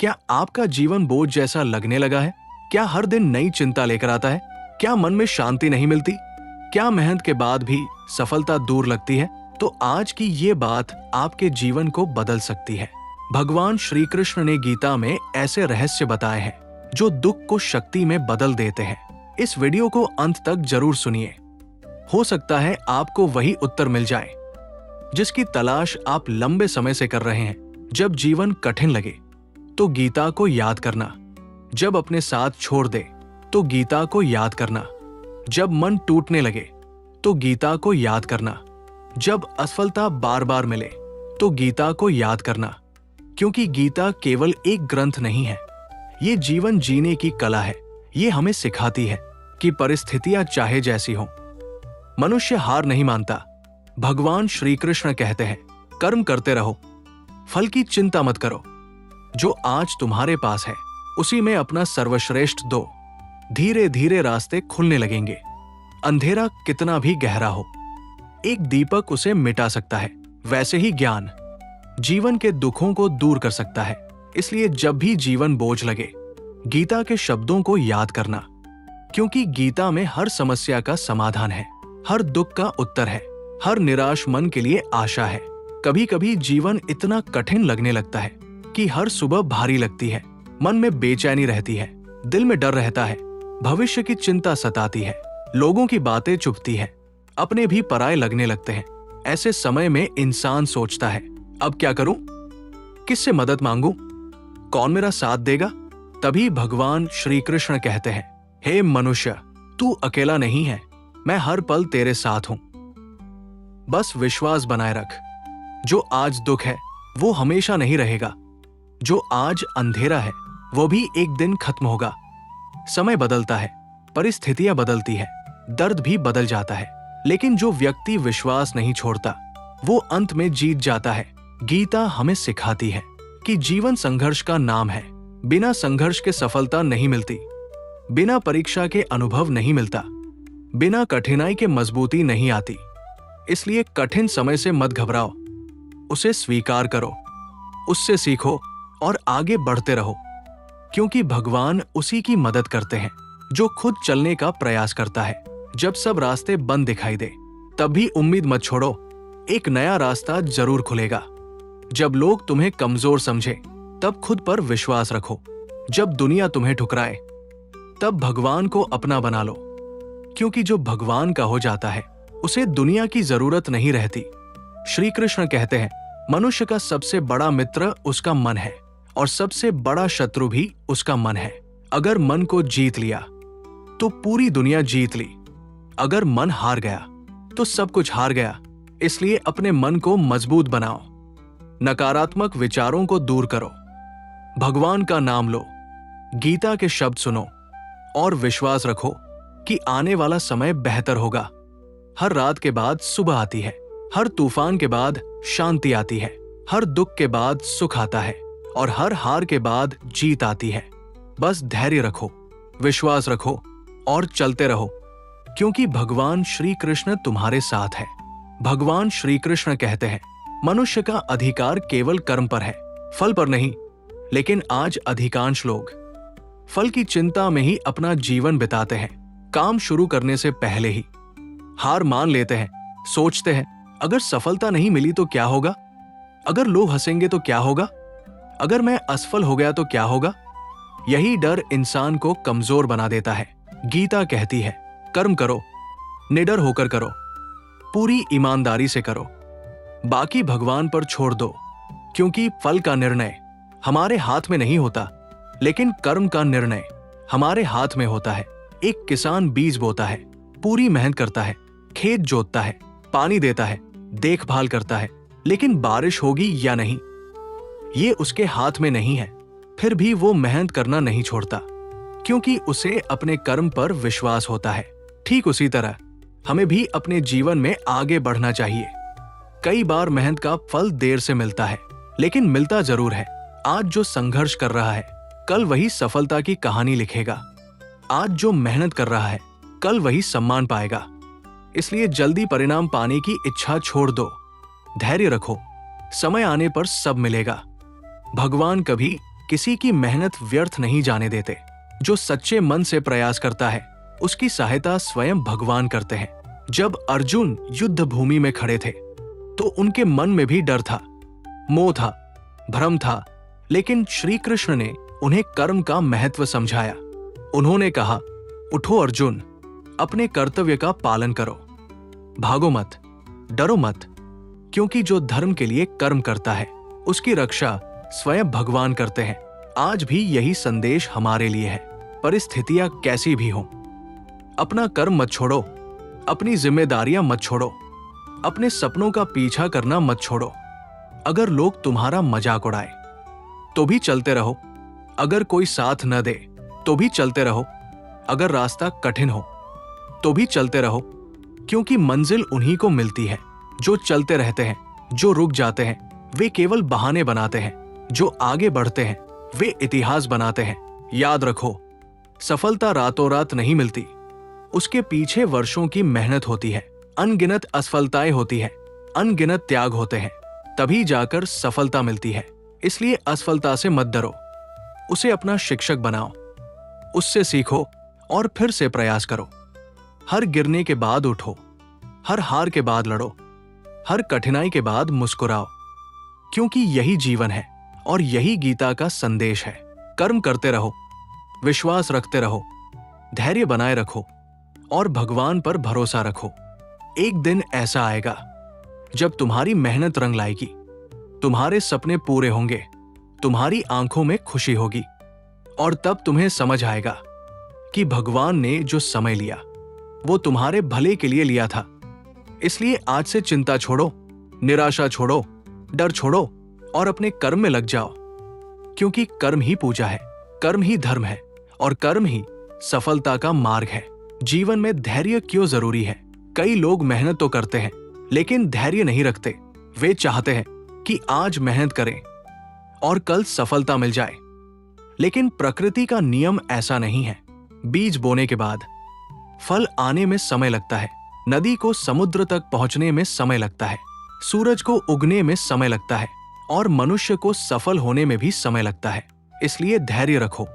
क्या आपका जीवन बोझ जैसा लगने लगा है? क्या हर दिन नई चिंता लेकर आता है? क्या मन में शांति नहीं मिलती? क्या मेहनत के बाद भी सफलता दूर लगती है? तो आज की ये बात आपके जीवन को बदल सकती है। भगवान श्री कृष्ण ने गीता में ऐसे रहस्य बताए हैं जो दुख को शक्ति में बदल देते हैं। इस वीडियो को अंत तक जरूर सुनिए। हो सकता है आपको वही उत्तर मिल जाए जिसकी तलाश आप लंबे समय से कर रहे हैं। जब जीवन कठिन लगे तो गीता को याद करना, जब अपने साथ छोड़ दे तो गीता को याद करना, जब मन टूटने लगे तो गीता को याद करना, जब असफलता बार बार मिले तो गीता को याद करना। क्योंकि गीता केवल एक ग्रंथ नहीं है, ये जीवन जीने की कला है। ये हमें सिखाती है कि परिस्थितियां चाहे जैसी हों, मनुष्य हार नहीं मानता। भगवान श्री कृष्ण कहते हैं, कर्म करते रहो, फल की चिंता मत करो। जो आज तुम्हारे पास है उसी में अपना सर्वश्रेष्ठ दो। धीरे धीरे रास्ते खुलने लगेंगे। अंधेरा कितना भी गहरा हो, एक दीपक उसे मिटा सकता है। वैसे ही ज्ञान जीवन के दुखों को दूर कर सकता है। इसलिए जब भी जीवन बोझ लगे, गीता के शब्दों को याद करना। क्योंकि गीता में हर समस्या का समाधान है, हर दुख का उत्तर है, हर निराश मन के लिए आशा है। कभी कभी जीवन इतना कठिन लगने लगता है कि हर सुबह भारी लगती है, मन में बेचैनी रहती है, दिल में डर रहता है, भविष्य की चिंता सताती है, लोगों की बातें चुभती है, अपने भी पराये लगने लगते हैं। ऐसे समय में इंसान सोचता है, अब क्या करूं? किससे मदद मांगूं? कौन मेरा साथ देगा? तभी भगवान श्री कृष्ण कहते हैं, हे मनुष्य, तू अकेला नहीं है, मैं हर पल तेरे साथ हूं। बस विश्वास बनाए रख। जो आज दुख है वो हमेशा नहीं रहेगा। जो आज अंधेरा है वो भी एक दिन खत्म होगा। समय बदलता है, परिस्थितियां बदलती है, दर्द भी बदल जाता है, लेकिन जो व्यक्ति विश्वास नहीं छोड़ता वो अंत में जीत जाता है। गीता हमें सिखाती है कि जीवन संघर्ष का नाम है। बिना संघर्ष के सफलता नहीं मिलती, बिना परीक्षा के अनुभव नहीं मिलता, बिना कठिनाई के मजबूती नहीं आती। इसलिए कठिन समय से मत घबराओ, उसे स्वीकार करो, उससे सीखो और आगे बढ़ते रहो। क्योंकि भगवान उसी की मदद करते हैं जो खुद चलने का प्रयास करता है। जब सब रास्ते बंद दिखाई दे तब भी उम्मीद मत छोड़ो, एक नया रास्ता जरूर खुलेगा। जब लोग तुम्हें कमजोर समझे तब खुद पर विश्वास रखो। जब दुनिया तुम्हें ठुकराए तब भगवान को अपना बना लो। क्योंकि जो भगवान का हो जाता है उसे दुनिया की जरूरत नहीं रहती। श्री कृष्ण कहते हैं, मनुष्य का सबसे बड़ा मित्र उसका मन है और सबसे बड़ा शत्रु भी उसका मन है। अगर मन को जीत लिया तो पूरी दुनिया जीत ली। अगर मन हार गया तो सब कुछ हार गया। इसलिए अपने मन को मजबूत बनाओ, नकारात्मक विचारों को दूर करो, भगवान का नाम लो, गीता के शब्द सुनो और विश्वास रखो कि आने वाला समय बेहतर होगा। हर रात के बाद सुबह आती है, हर तूफान के बाद शांति आती है, हर दुख के बाद सुख आता है और हर हार के बाद जीत आती है। बस धैर्य रखो, विश्वास रखो और चलते रहो। क्योंकि भगवान श्री कृष्ण तुम्हारे साथ है। भगवान श्री कृष्ण कहते हैं, मनुष्य का अधिकार केवल कर्म पर है, फल पर नहीं। लेकिन आज अधिकांश लोग फल की चिंता में ही अपना जीवन बिताते हैं। काम शुरू करने से पहले ही हार मान लेते हैं। सोचते हैं, अगर सफलता नहीं मिली तो क्या होगा? अगर लोग हंसेंगे तो क्या होगा? अगर मैं असफल हो गया तो क्या होगा? यही डर इंसान को कमजोर बना देता है। गीता कहती है, कर्म करो, निडर होकर करो, पूरी ईमानदारी से करो, बाकी भगवान पर छोड़ दो। क्योंकि फल का निर्णय हमारे हाथ में नहीं होता, लेकिन कर्म का निर्णय हमारे हाथ में होता है। एक किसान बीज बोता है, पूरी मेहनत करता है, खेत जोतता है, पानी देता है, देखभाल करता है, लेकिन बारिश होगी या नहीं ये उसके हाथ में नहीं है। फिर भी वो मेहनत करना नहीं छोड़ता, क्योंकि उसे अपने कर्म पर विश्वास होता है। ठीक उसी तरह हमें भी अपने जीवन में आगे बढ़ना चाहिए। कई बार मेहनत का फल देर से मिलता है, लेकिन मिलता जरूर है। आज जो संघर्ष कर रहा है कल वही सफलता की कहानी लिखेगा। आज जो मेहनत कर रहा है कल वही सम्मान पाएगा। इसलिए जल्दी परिणाम पाने की इच्छा छोड़ दो, धैर्य रखो, समय आने पर सब मिलेगा। भगवान कभी किसी की मेहनत व्यर्थ नहीं जाने देते। जो सच्चे मन से प्रयास करता है उसकी सहायता स्वयं भगवान करते हैं। जब अर्जुन युद्ध भूमि में खड़े थे तो उनके मन में भी डर था, मोह था, भ्रम था, लेकिन श्री कृष्ण ने उन्हें कर्म का महत्व समझाया। उन्होंने कहा, उठो अर्जुन, अपने कर्तव्य का पालन करो, भागो मत, डरो मत, क्योंकि जो धर्म के लिए कर्म करता है उसकी रक्षा स्वयं भगवान करते हैं। आज भी यही संदेश हमारे लिए है। परिस्थितियां कैसी भी हों, अपना कर्म मत छोड़ो, अपनी जिम्मेदारियां मत छोड़ो, अपने सपनों का पीछा करना मत छोड़ो। अगर लोग तुम्हारा मजाक उड़ाए तो भी चलते रहो, अगर कोई साथ न दे तो भी चलते रहो, अगर रास्ता कठिन हो तो भी चलते रहो, क्योंकि मंजिल उन्हीं को मिलती है जो चलते रहते हैं। जो रुक जाते हैं वे केवल बहाने बनाते हैं, जो आगे बढ़ते हैं वे इतिहास बनाते हैं। याद रखो, सफलता रातों रात नहीं मिलती, उसके पीछे वर्षों की मेहनत होती है, अनगिनत असफलताएं होती है, अनगिनत त्याग होते हैं, तभी जाकर सफलता मिलती है। इसलिए असफलता से मत डरो, उसे अपना शिक्षक बनाओ, उससे सीखो और फिर से प्रयास करो। हर गिरने के बाद उठो, हर हार के बाद लड़ो, हर कठिनाई के बाद मुस्कुराओ, क्योंकि यही जीवन है और यही गीता का संदेश है। कर्म करते रहो, विश्वास रखते रहो, धैर्य बनाए रखो और भगवान पर भरोसा रखो। एक दिन ऐसा आएगा जब तुम्हारी मेहनत रंग लाएगी, तुम्हारे सपने पूरे होंगे, तुम्हारी आंखों में खुशी होगी और तब तुम्हें समझ आएगा कि भगवान ने जो समय लिया वो तुम्हारे भले के लिए लिया था। इसलिए आज से चिंता छोड़ो, निराशा छोड़ो, डर छोड़ो और अपने कर्म में लग जाओ, क्योंकि कर्म ही पूजा है, कर्म ही धर्म है और कर्म ही सफलता का मार्ग है। जीवन में धैर्य क्यों जरूरी है? कई लोग मेहनत तो करते हैं लेकिन धैर्य नहीं रखते। वे चाहते हैं कि आज मेहनत करें और कल सफलता मिल जाए, लेकिन प्रकृति का नियम ऐसा नहीं है। बीज बोने के बाद फल आने में समय लगता है, नदी को समुद्र तक पहुंचने में समय लगता है, सूरज को उगने में समय लगता है और मनुष्य को सफल होने में भी समय लगता है। इसलिए धैर्य रखो।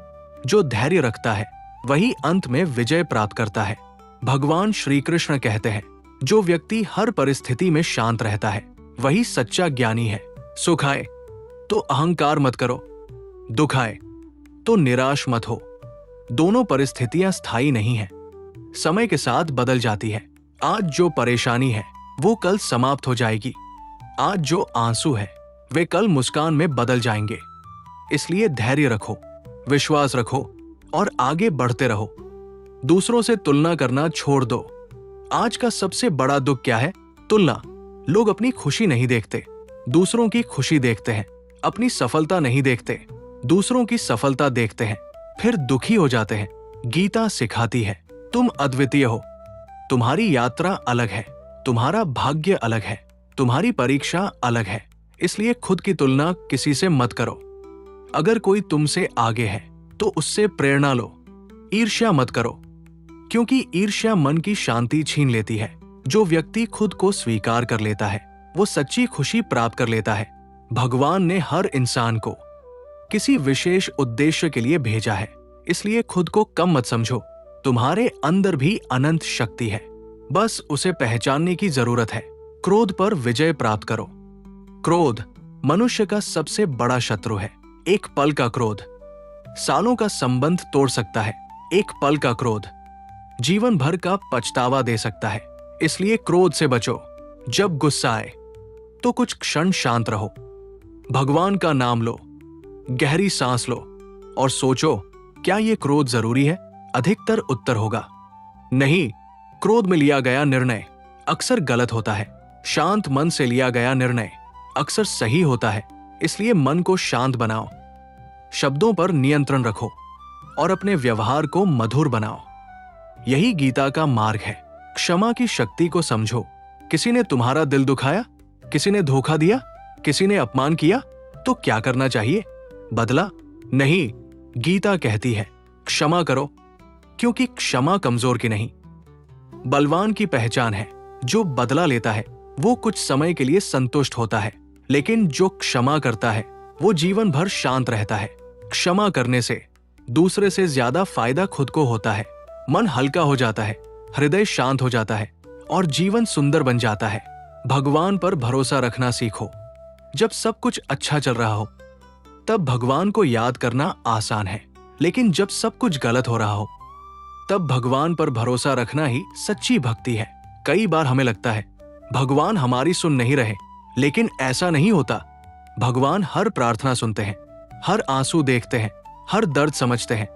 जो धैर्य रखता है वही अंत में विजय प्राप्त करता है। भगवान श्री कृष्ण कहते हैं, जो व्यक्ति हर परिस्थिति में शांत रहता है वही सच्चा ज्ञानी है। सुख आए तो अहंकार मत करो, दुख आए तो निराश मत हो। दोनों परिस्थितियां स्थायी नहीं हैं, समय के साथ बदल जाती है। आज जो परेशानी है वो कल समाप्त हो जाएगी, आज जो आंसू है वे कल मुस्कान में बदल जाएंगे। इसलिए धैर्य रखो, विश्वास रखो और आगे बढ़ते रहो। दूसरों से तुलना करना छोड़ दो। आज का सबसे बड़ा दुख क्या है? तुलना। लोग अपनी खुशी नहीं देखते, दूसरों की खुशी देखते हैं। अपनी सफलता नहीं देखते, दूसरों की सफलता देखते हैं, फिर दुखी हो जाते हैं। गीता सिखाती है, तुम अद्वितीय हो, तुम्हारी यात्रा अलग है, तुम्हारा भाग्य अलग है, तुम्हारी परीक्षा अलग है। इसलिए खुद की तुलना किसी से मत करो। अगर कोई तुमसे आगे है तो उससे प्रेरणा लो। ईर्ष्या मत करो, क्योंकि ईर्ष्या मन की शांति छीन लेती है। जो व्यक्ति खुद को स्वीकार कर लेता है वो सच्ची खुशी प्राप्त कर लेता है। भगवान ने हर इंसान को किसी विशेष उद्देश्य के लिए भेजा है, इसलिए खुद को कम मत समझो। तुम्हारे अंदर भी अनंत शक्ति है, बस उसे पहचानने की जरूरत है। क्रोध पर विजय प्राप्त करो। क्रोध मनुष्य का सबसे बड़ा शत्रु है। एक पल का क्रोध सालों का संबंध तोड़ सकता है। एक पल का क्रोध जीवन भर का पछतावा दे सकता है। इसलिए क्रोध से बचो। जब गुस्सा आए तो कुछ क्षण शांत रहो, भगवान का नाम लो, गहरी सांस लो और सोचो, क्या ये क्रोध जरूरी है? अधिकतर उत्तर होगा नहीं। क्रोध में लिया गया निर्णय अक्सर गलत होता है, शांत मन से लिया गया निर्णय अक्सर सही होता है। इसलिए मन को शांत बनाओ, शब्दों पर नियंत्रण रखो और अपने व्यवहार को मधुर बनाओ। यही गीता का मार्ग है। क्षमा की शक्ति को समझो। किसी ने तुम्हारा दिल दुखाया, किसी ने धोखा दिया, किसी ने अपमान किया, तो क्या करना चाहिए? बदला? नहीं, गीता कहती है क्षमा करो, क्योंकि क्षमा कमजोर की नहीं बलवान की पहचान है। जो बदला लेता है वो कुछ समय के लिए संतुष्ट होता है, लेकिन जो क्षमा करता है वो जीवन भर शांत रहता है। क्षमा करने से दूसरे से ज्यादा फायदा खुद को होता है। मन हल्का हो जाता है, हृदय शांत हो जाता है और जीवन सुंदर बन जाता है। भगवान पर भरोसा रखना सीखो। जब सब कुछ अच्छा चल रहा हो तब भगवान को याद करना आसान है, लेकिन जब सब कुछ गलत हो रहा हो तब भगवान पर भरोसा रखना ही सच्ची भक्ति है। कई बार हमें लगता है भगवान हमारी सुन नहीं रहे, लेकिन ऐसा नहीं होता। भगवान हर प्रार्थना सुनते हैं, हर आंसू देखते हैं, हर दर्द समझते हैं।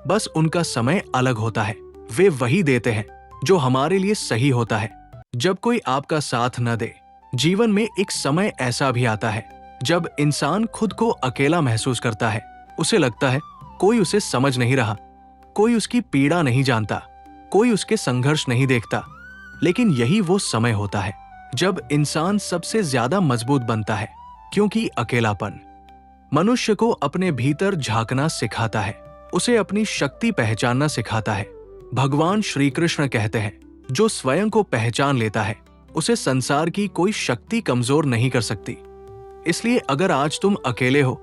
बस उनका समय अलग होता है। वे वही देते हैं जो हमारे लिए सही होता है। जब कोई आपका साथ न दे, जीवन में एक समय ऐसा भी आता है जब इंसान खुद को अकेला महसूस करता है। उसे लगता है कोई उसे समझ नहीं रहा, कोई उसकी पीड़ा नहीं जानता, कोई उसके संघर्ष नहीं देखता। लेकिन यही वो समय होता है जब इंसान सबसे ज्यादा मजबूत बनता है, क्योंकि अकेलापन मनुष्य को अपने भीतर झांकना सिखाता है, उसे अपनी शक्ति पहचानना सिखाता है। भगवान श्री कृष्ण कहते हैं, जो स्वयं को पहचान लेता है उसे संसार की कोई शक्ति कमजोर नहीं कर सकती। इसलिए अगर आज तुम अकेले हो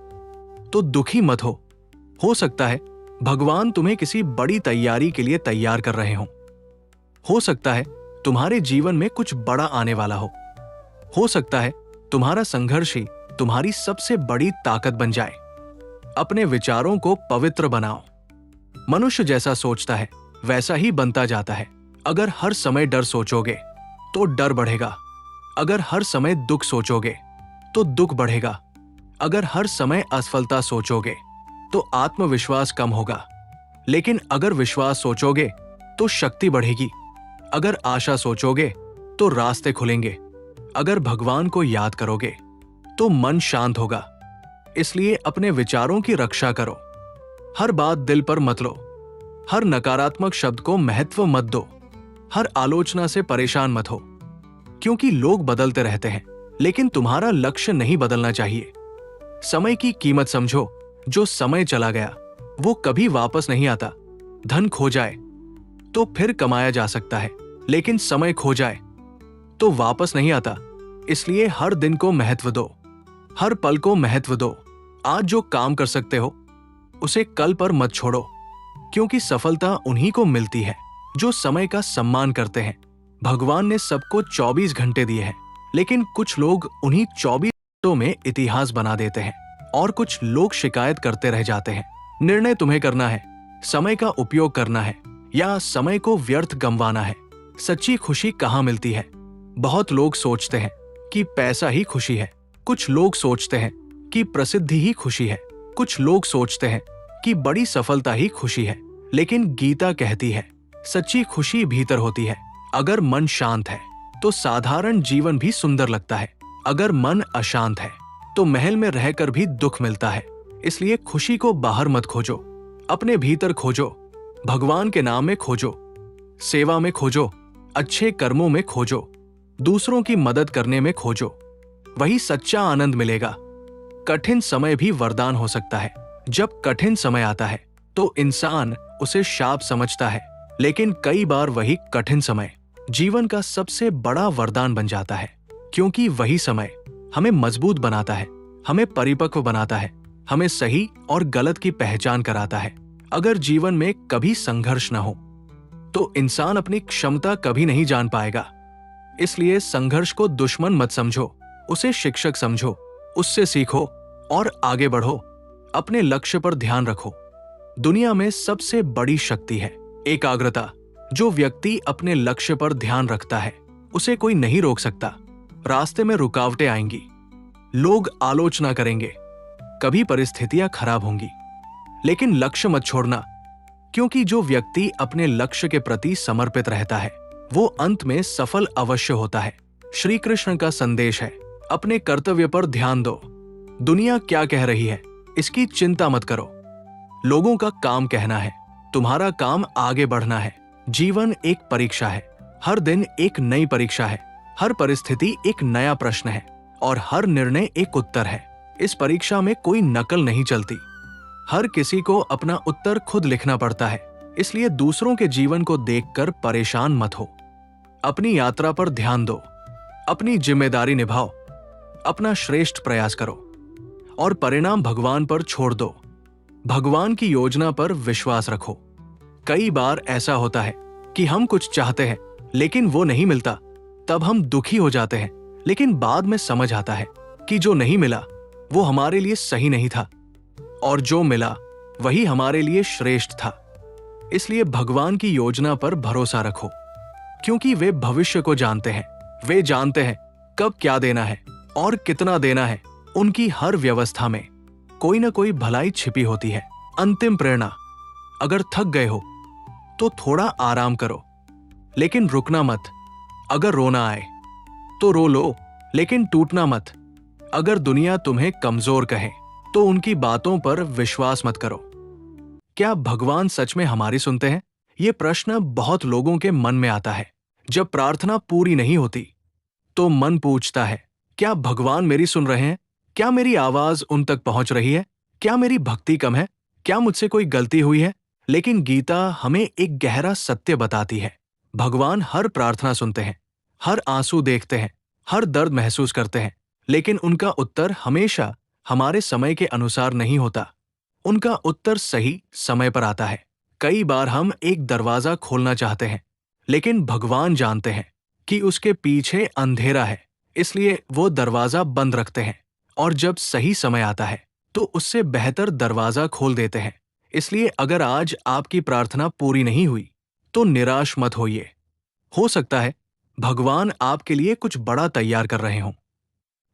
तो दुखी मत हो सकता है भगवान तुम्हें किसी बड़ी तैयारी के लिए तैयार कर रहे हो सकता है तुम्हारे जीवन में कुछ बड़ा आने वाला हो सकता है तुम्हारा संघर्ष ही तुम्हारी सबसे बड़ी ताकत बन जाए। अपने विचारों को पवित्र बनाओ। मनुष्य जैसा सोचता है वैसा ही बनता जाता है। अगर हर समय डर सोचोगे तो डर बढ़ेगा, अगर हर समय दुख सोचोगे तो दुख बढ़ेगा, अगर हर समय असफलता सोचोगे तो आत्मविश्वास कम होगा। लेकिन अगर विश्वास सोचोगे तो शक्ति बढ़ेगी, अगर आशा सोचोगे तो रास्ते खुलेंगे, अगर भगवान को याद करोगे तो मन शांत होगा। इसलिए अपने विचारों की रक्षा करो। हर बात दिल पर मत लो, हर नकारात्मक शब्द को महत्व मत दो, हर आलोचना से परेशान मत हो, क्योंकि लोग बदलते रहते हैं लेकिन तुम्हारा लक्ष्य नहीं बदलना चाहिए। समय की कीमत समझो। जो समय चला गया वो कभी वापस नहीं आता। धन खो जाए तो फिर कमाया जा सकता है, लेकिन समय खो जाए तो वापस नहीं आता। इसलिए हर दिन को महत्व दो, हर पल को महत्व दो। आज जो काम कर सकते हो उसे कल पर मत छोड़ो, क्योंकि सफलता उन्हीं को मिलती है जो समय का सम्मान करते हैं। भगवान ने सबको 24 घंटे दिए हैं, लेकिन कुछ लोग उन्हीं 24 घंटों में इतिहास बना देते हैं और कुछ लोग शिकायत करते रह जाते हैं। निर्णय तुम्हें करना है, समय का उपयोग करना है या समय को व्यर्थ गंवाना है। सच्ची खुशी कहाँ मिलती है? बहुत लोग सोचते हैं कि पैसा ही खुशी है, कुछ लोग सोचते हैं कि प्रसिद्धि ही खुशी है, कुछ लोग सोचते हैं कि बड़ी सफलता ही खुशी है। लेकिन गीता कहती है सच्ची खुशी भीतर होती है। अगर मन शांत है तो साधारण जीवन भी सुंदर लगता है, अगर मन अशांत है तो महल में रहकर भी दुख मिलता है। इसलिए खुशी को बाहर मत खोजो, अपने भीतर खोजो। भगवान के नाम में खोजो, सेवा में खोजो, अच्छे कर्मों में खोजो, दूसरों की मदद करने में खोजो। वही सच्चा आनंद मिलेगा। कठिन समय भी वरदान हो सकता है। जब कठिन समय आता है तो इंसान उसे शाप समझता है, लेकिन कई बार वही कठिन समय जीवन का सबसे बड़ा वरदान बन जाता है, क्योंकि वही समय हमें मजबूत बनाता है, हमें परिपक्व बनाता है, हमें सही और गलत की पहचान कराता है। अगर जीवन में कभी संघर्ष न हो तो इंसान अपनी क्षमता कभी नहीं जान पाएगा। इसलिए संघर्ष को दुश्मन मत समझो, उसे शिक्षक समझो, उससे सीखो और आगे बढ़ो। अपने लक्ष्य पर ध्यान रखो। दुनिया में सबसे बड़ी शक्ति है एकाग्रता। जो व्यक्ति अपने लक्ष्य पर ध्यान रखता है उसे कोई नहीं रोक सकता। रास्ते में रुकावटें आएंगी, लोग आलोचना करेंगे, कभी परिस्थितियां खराब होंगी, लेकिन लक्ष्य मत छोड़ना, क्योंकि जो व्यक्ति अपने लक्ष्य के प्रति समर्पित रहता है वो अंत में सफल अवश्य होता है। श्री कृष्ण का संदेश है, अपने कर्तव्य पर ध्यान दो। दुनिया क्या कह रही है इसकी चिंता मत करो। लोगों का काम कहना है, तुम्हारा काम आगे बढ़ना है। जीवन एक परीक्षा है, हर दिन एक नई परीक्षा है, हर परिस्थिति एक नया प्रश्न है और हर निर्णय एक उत्तर है। इस परीक्षा में कोई नकल नहीं चलती, हर किसी को अपना उत्तर खुद लिखना पड़ता है। इसलिए दूसरों के जीवन को देखकर परेशान मत हो। अपनी यात्रा पर ध्यान दो, अपनी जिम्मेदारी निभाओ, अपना श्रेष्ठ प्रयास करो और परिणाम भगवान पर छोड़ दो। भगवान की योजना पर विश्वास रखो। कई बार ऐसा होता है कि हम कुछ चाहते हैं लेकिन वो नहीं मिलता, तब हम दुखी हो जाते हैं। लेकिन बाद में समझ आता है कि जो नहीं मिला वो हमारे लिए सही नहीं था, और जो मिला वही हमारे लिए श्रेष्ठ था। इसलिए भगवान की योजना पर भरोसा रखो, क्योंकि वे भविष्य को जानते हैं। वे जानते हैं कब क्या देना है और कितना देना है। उनकी हर व्यवस्था में कोई ना कोई भलाई छिपी होती है। अंतिम प्रेरणा, अगर थक गए हो तो थोड़ा आराम करो, लेकिन रुकना मत। अगर रोना आए तो रो लो, लेकिन टूटना मत। अगर दुनिया तुम्हें कमजोर कहे तो उनकी बातों पर विश्वास मत करो। क्या भगवान सच में हमारी सुनते हैं? ये प्रश्न बहुत लोगों के मन में आता है। जब प्रार्थना पूरी नहीं होती तो मन पूछता है, क्या भगवान मेरी सुन रहे हैं? क्या मेरी आवाज उन तक पहुंच रही है? क्या मेरी भक्ति कम है? क्या मुझसे कोई गलती हुई है? लेकिन गीता हमें एक गहरा सत्य बताती है। भगवान हर प्रार्थना सुनते हैं, हर आंसू देखते हैं, हर दर्द महसूस करते हैं, लेकिन उनका उत्तर हमेशा हमारे समय के अनुसार नहीं होता। उनका उत्तर सही समय पर आता है। कई बार हम एक दरवाजा खोलना चाहते हैं, लेकिन भगवान जानते हैं कि उसके पीछे अंधेरा है, इसलिए वो दरवाजा बंद रखते हैं, और जब सही समय आता है तो उससे बेहतर दरवाजा खोल देते हैं। इसलिए अगर आज आपकी प्रार्थना पूरी नहीं हुई तो निराश मत होइए। हो सकता है भगवान आपके लिए कुछ बड़ा तैयार कर रहे हों।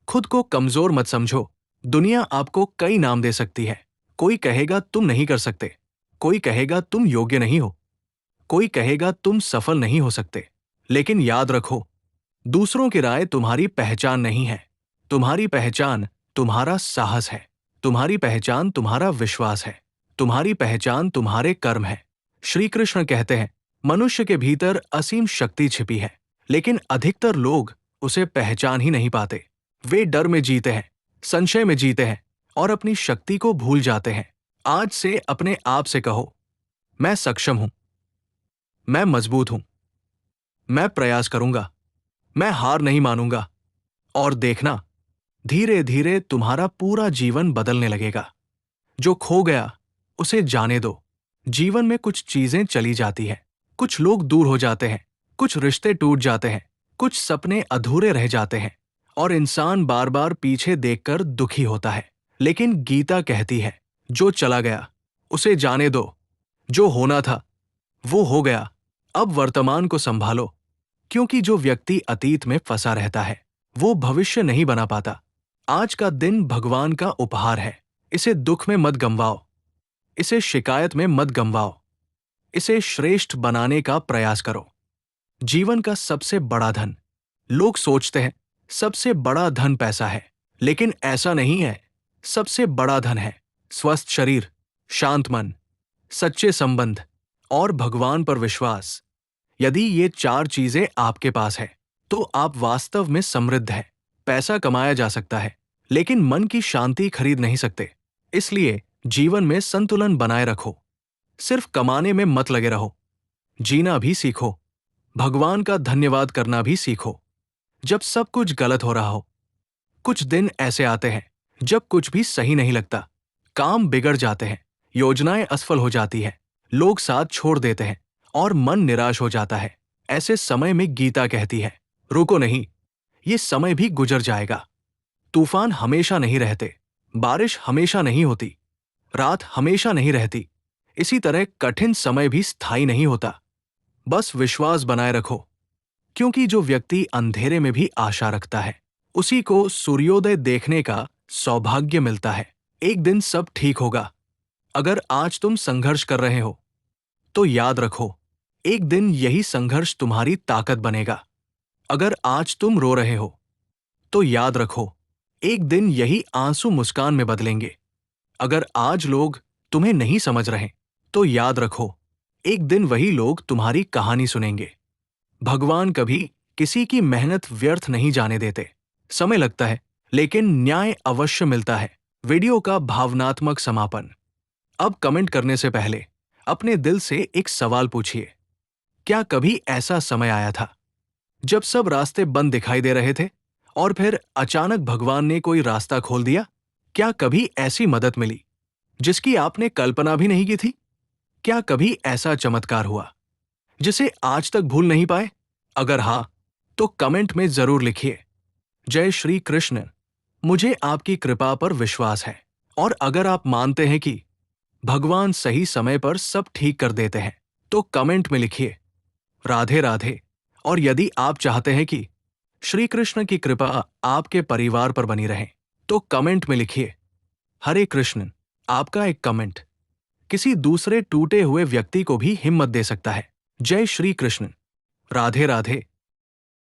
खुद को कमजोर मत समझो। दुनिया आपको कई नाम दे सकती है। कोई कहेगा तुम नहीं कर सकते, कोई कहेगा तुम योग्य नहीं हो, कोई कहेगा तुम सफल नहीं हो सकते। लेकिन याद रखो, दूसरों की राय तुम्हारी पहचान नहीं है। तुम्हारी पहचान तुम्हारा साहस है, तुम्हारी पहचान तुम्हारा विश्वास है, तुम्हारी पहचान तुम्हारे कर्म है। श्री कृष्ण कहते हैं, मनुष्य के भीतर असीम शक्ति छिपी है, लेकिन अधिकतर लोग उसे पहचान ही नहीं पाते। वे डर में जीते हैं, संशय में जीते हैं और अपनी शक्ति को भूल जाते हैं। आज से अपने आप से कहो, मैं सक्षम हूं, मैं मजबूत हूं, मैं प्रयास करूंगा, मैं हार नहीं मानूंगा। और देखना, धीरे धीरे तुम्हारा पूरा जीवन बदलने लगेगा। जो खो गया उसे जाने दो। जीवन में कुछ चीजें चली जाती हैं, कुछ लोग दूर हो जाते हैं, कुछ रिश्ते टूट जाते हैं, कुछ सपने अधूरे रह जाते हैं, और इंसान बार बार पीछे देखकर दुखी होता है। लेकिन गीता कहती है, जो चला गया उसे जाने दो। जो होना था वो हो गया। अब वर्तमान को संभालो, क्योंकि जो व्यक्ति अतीत में फंसा रहता है वो भविष्य नहीं बना पाता। आज का दिन भगवान का उपहार है। इसे दुख में मत गंवाओ, इसे शिकायत में मत गंवाओ, इसे श्रेष्ठ बनाने का प्रयास करो। जीवन का सबसे बड़ा धन, लोग सोचते हैं सबसे बड़ा धन पैसा है, लेकिन ऐसा नहीं है। सबसे बड़ा धन है स्वस्थ शरीर, शांत मन, सच्चे संबंध और भगवान पर विश्वास। यदि ये चार चीजें आपके पास है तो आप वास्तव में समृद्ध हैं। पैसा कमाया जा सकता है, लेकिन मन की शांति खरीद नहीं सकते। इसलिए जीवन में संतुलन बनाए रखो। सिर्फ कमाने में मत लगे रहो, जीना भी सीखो। भगवान का धन्यवाद करना भी सीखो जब सब कुछ गलत हो रहा हो। कुछ दिन ऐसे आते हैं जब कुछ भी सही नहीं लगता, काम बिगड़ जाते हैं, योजनाएं असफल हो जाती है, लोग साथ छोड़ देते हैं और मन निराश हो जाता है। ऐसे समय में गीता कहती है, रुको नहीं, ये समय भी गुजर जाएगा। तूफान हमेशा नहीं रहते, बारिश हमेशा नहीं होती, रात हमेशा नहीं रहती। इसी तरह कठिन समय भी स्थायी नहीं होता। बस विश्वास बनाए रखो, क्योंकि जो व्यक्ति अंधेरे में भी आशा रखता है उसी को सूर्योदय देखने का सौभाग्य मिलता है। एक दिन सब ठीक होगा। अगर आज तुम संघर्ष कर रहे हो तो याद रखो, एक दिन यही संघर्ष तुम्हारी ताकत बनेगा। अगर आज तुम रो रहे हो तो याद रखो, एक दिन यही आंसू मुस्कान में बदलेंगे। अगर आज लोग तुम्हें नहीं समझ रहे तो याद रखो, एक दिन वही लोग तुम्हारी कहानी सुनेंगे। भगवान कभी किसी की मेहनत व्यर्थ नहीं जाने देते। समय लगता है, लेकिन न्याय अवश्य मिलता है। वीडियो का भावनात्मक समापन। अब कमेंट करने से पहले अपने दिल से एक सवाल पूछिए, क्या कभी ऐसा समय आया था जब सब रास्ते बंद दिखाई दे रहे थे और फिर अचानक भगवान ने कोई रास्ता खोल दिया? क्या कभी ऐसी मदद मिली जिसकी आपने कल्पना भी नहीं की थी? क्या कभी ऐसा चमत्कार हुआ जिसे आज तक भूल नहीं पाए? अगर हां, तो कमेंट में जरूर लिखिए, जय श्री कृष्ण। मुझे आपकी कृपा पर विश्वास है। और अगर आप मानते हैं कि भगवान सही समय पर सब ठीक कर देते हैं, तो कमेंट में लिखिए, राधे राधे। और यदि आप चाहते हैं कि श्री कृष्ण की कृपा आपके परिवार पर बनी रहे, तो कमेंट में लिखिए, हरे कृष्ण। आपका एक कमेंट किसी दूसरे टूटे हुए व्यक्ति को भी हिम्मत दे सकता है। जय श्री कृष्ण। राधे राधे।